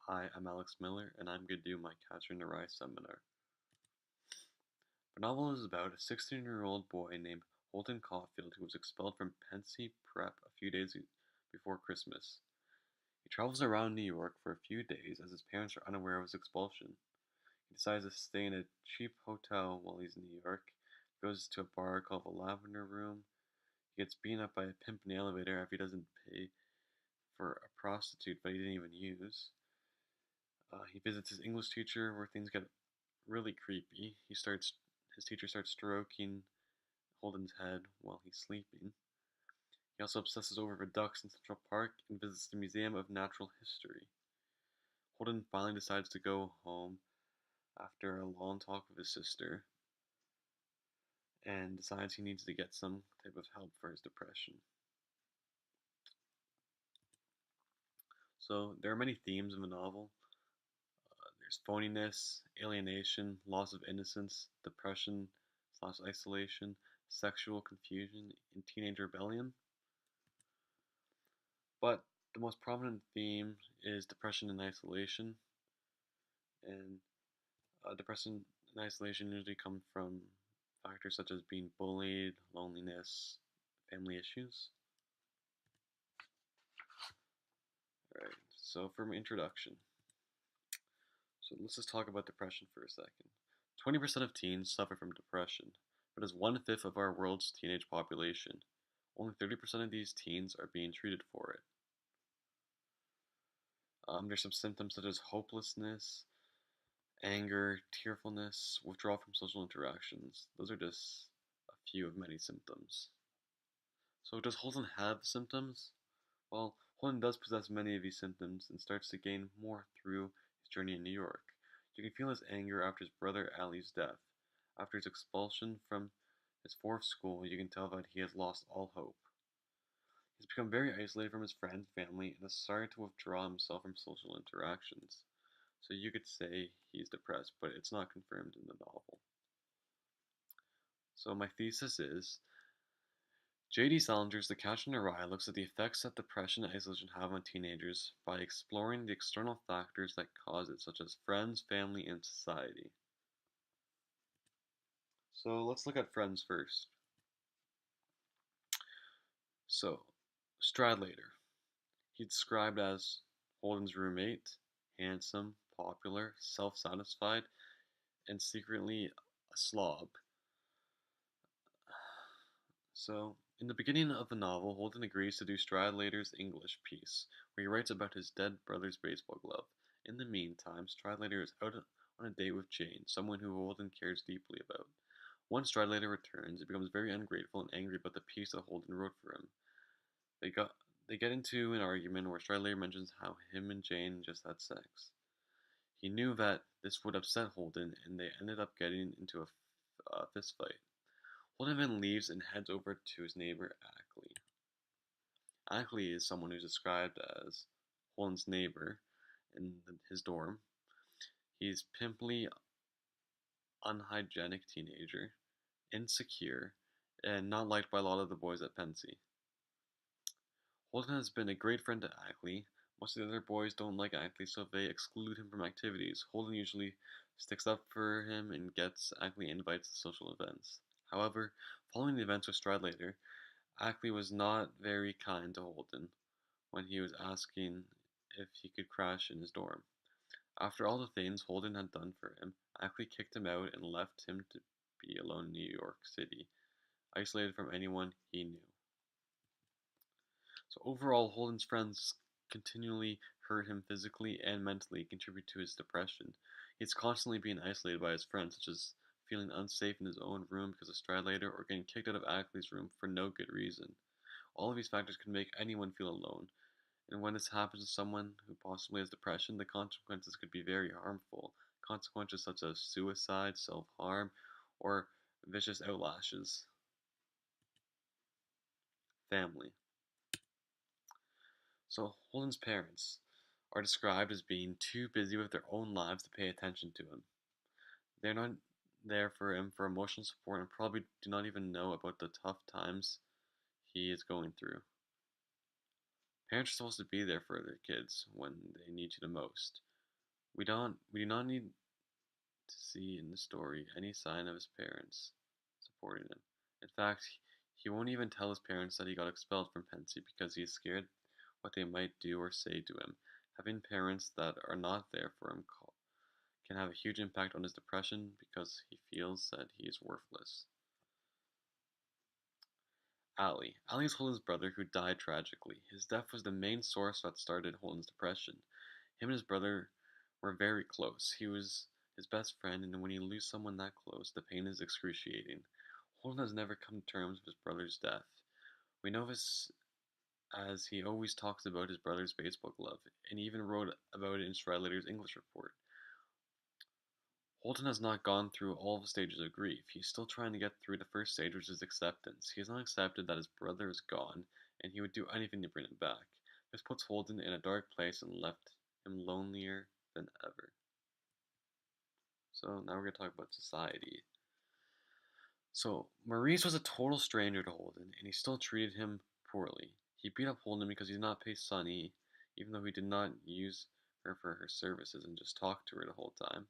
Hi, I'm Alex Miller, and I'm going to do my Catcher in the Rye seminar. The novel is about a 16-year-old boy named Holden Caulfield who was expelled from Pensy Prep a few days before Christmas. He travels around New York for a few days as his parents are unaware of his expulsion. He decides to stay in a cheap hotel while he's in New York, goes to a bar called the Lavender Room. He gets beaten up by a pimp in the elevator after he doesn't pay for a prostitute that he didn't even use. He visits his English teacher where things get really creepy. His teacher starts stroking Holden's head while he's sleeping. He also obsesses over the ducks in Central Park and visits the Museum of Natural History. Holden finally decides to go home after a long talk with his sister and decides he needs to get some type of help for his depression. So there are many themes in the novel. There's phoniness, alienation, loss of innocence, depression/isolation, sexual confusion, and teenage rebellion. But the most prominent theme is depression and isolation. And depression and isolation usually come from factors such as being bullied, loneliness, family issues. Alright, so for my introduction. So let's just talk about depression for a second. 20% of teens suffer from depression, but as 1/5 of our world's teenage population. Only 30% of these teens are being treated for it. There's some symptoms such as hopelessness, anger, tearfulness, withdrawal from social interactions. Those are just a few of many symptoms. So does Holden have symptoms? Well, Holden does possess many of these symptoms and starts to gain more through his journey in New York. You can feel his anger after his brother Ali's death. After his expulsion from his fourth school, you can tell that he has lost all hope. He's become very isolated from his friends, family, and has started to withdraw himself from social interactions. So you could say he's depressed, but it's not confirmed in the novel. So my thesis is J.D. Salinger's The Catcher in the Rye looks at the effects that depression and isolation have on teenagers by exploring the external factors that cause it, such as friends, family, and society. So let's look at friends first. So, Stradlater. He's described as Holden's roommate, handsome, popular, self-satisfied, and secretly a slob. So, in the beginning of the novel, Holden agrees to do Stradlater's English piece, where he writes about his dead brother's baseball glove. In the meantime, Stradlater is out on a date with Jane, someone who Holden cares deeply about. Once Stradlater returns, he becomes very ungrateful and angry about the piece that Holden wrote for him. They got they get into an argument where Stradlater mentions how him and Jane just had sex. He knew that this would upset Holden, and they ended up getting into a fist fight. Holden then leaves and heads over to his neighbor Ackley. Ackley is someone who's described as Holden's neighbor in his dorm. He's pimply, unhygienic teenager, insecure, and not liked by a lot of the boys at Pensy. Holden has been a great friend to Ackley. Most of the other boys don't like Ackley, so they exclude him from activities. Holden usually sticks up for him and gets Ackley invites to social events. However, following the events with Stradlater, Ackley was not very kind to Holden when he was asking if he could crash in his dorm. After all the things Holden had done for him, Ackley kicked him out and left him to be alone in New York City, isolated from anyone he knew. So overall, Holden's friends continually hurt him physically and mentally, contribute to his depression. He's constantly being isolated by his friends, such as feeling unsafe in his own room because of Stradlater or getting kicked out of Ackley's room for no good reason. All of these factors can make anyone feel alone, and when this happens to someone who possibly has depression, the consequences could be very harmful. Consequences such as suicide, self-harm, or vicious outlashes. Family. So Holden's parents are described as being too busy with their own lives to pay attention to him. They're not there for him for emotional support and probably do not even know about the tough times he is going through. Parents are supposed to be there for their kids when they need you the most. We do not need to see in the story any sign of his parents supporting him. In fact, he won't even tell his parents that he got expelled from Pensy because he is scared what they might do or say to him. Having parents that are not there for him can have a huge impact on his depression because he feels that he is worthless. Ali. Ali is Holden's brother who died tragically. His death was the main source that started Holden's depression. Him and his brother were very close. He was his best friend, and when you lose someone that close, the pain is excruciating. Holden has never come to terms with his brother's death. We know this as he always talks about his brother's baseball glove, and he even wrote about it in Stradlater's English report. Holden has not gone through all the stages of grief. He's still trying to get through the first stage, which is acceptance. He has not accepted that his brother is gone, and he would do anything to bring him back. This puts Holden in a dark place and left him lonelier than ever. So now we're going to talk about society. So Maurice was a total stranger to Holden, and he still treated him poorly. He beat up Holden because he did not pay Sunny, even though he did not use her for her services and just talked to her the whole time.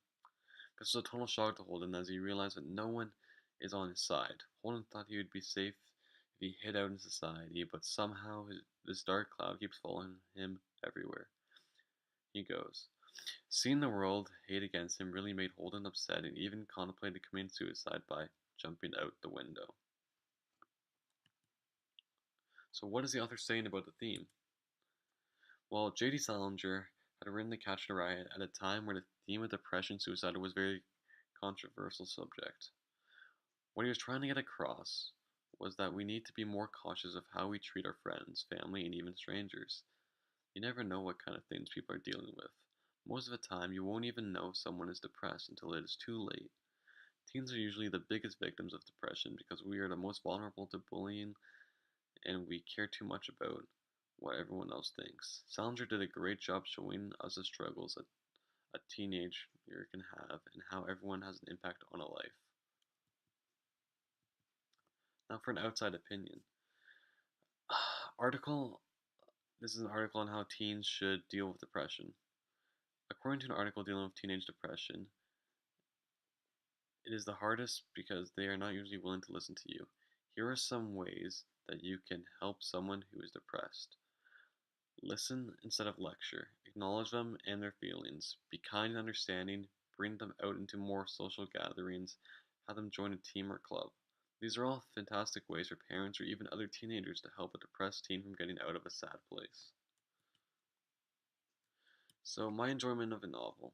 This was a total shock to Holden as he realized that no one is on his side. Holden thought he would be safe if he hid out in society, but somehow this dark cloud keeps following him everywhere he goes. Seeing the world hate against him really made Holden upset and even contemplated committing suicide by jumping out the window. So what is the author saying about the theme? Well, J.D. Salinger had written The Catcher in the Rye at a time where the theme of depression and suicide was a very controversial subject. What he was trying to get across was that we need to be more cautious of how we treat our friends, family, and even strangers. You never know what kind of things people are dealing with. Most of the time, you won't even know someone is depressed until it is too late. Teens are usually the biggest victims of depression because we are the most vulnerable to bullying and we care too much about what everyone else thinks. Salinger did a great job showing us the struggles a teenager can have and how everyone has an impact on a life. Now for an outside opinion. Article This is an article on how teens should deal with depression. According to an article dealing with teenage depression, it is the hardest because they are not usually willing to listen to you. Here are some ways that you can help someone who is depressed. Listen instead of lecture. Acknowledge them and their feelings. Be kind and understanding. Bring them out into more social gatherings. Have them join a team or club. These are all fantastic ways for parents or even other teenagers to help a depressed teen from getting out of a sad place. So, my enjoyment of a novel.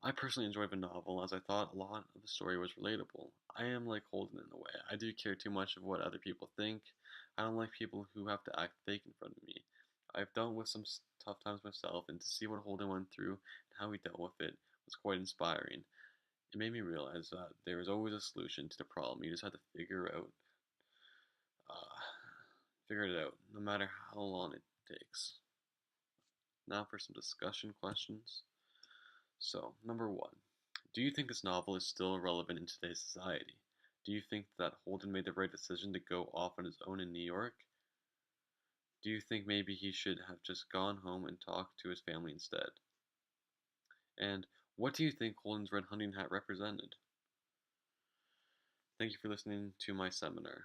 I personally enjoyed the novel as I thought a lot of the story was relatable. I am like Holden in a way. I do care too much of what other people think. I don't like people who have to act fake in front of me. I've dealt with some tough times myself, and to see what Holden went through and how he dealt with it was quite inspiring. It made me realize that there is always a solution to the problem. You just have to uh, figure it out, no matter how long it takes. Now for some discussion questions. So, number one, do you think this novel is still relevant in today's society? Do you think that Holden made the right decision to go off on his own in New York? Do you think maybe he should have just gone home and talked to his family instead? And what do you think Holden's red hunting hat represented? Thank you for listening to my seminar.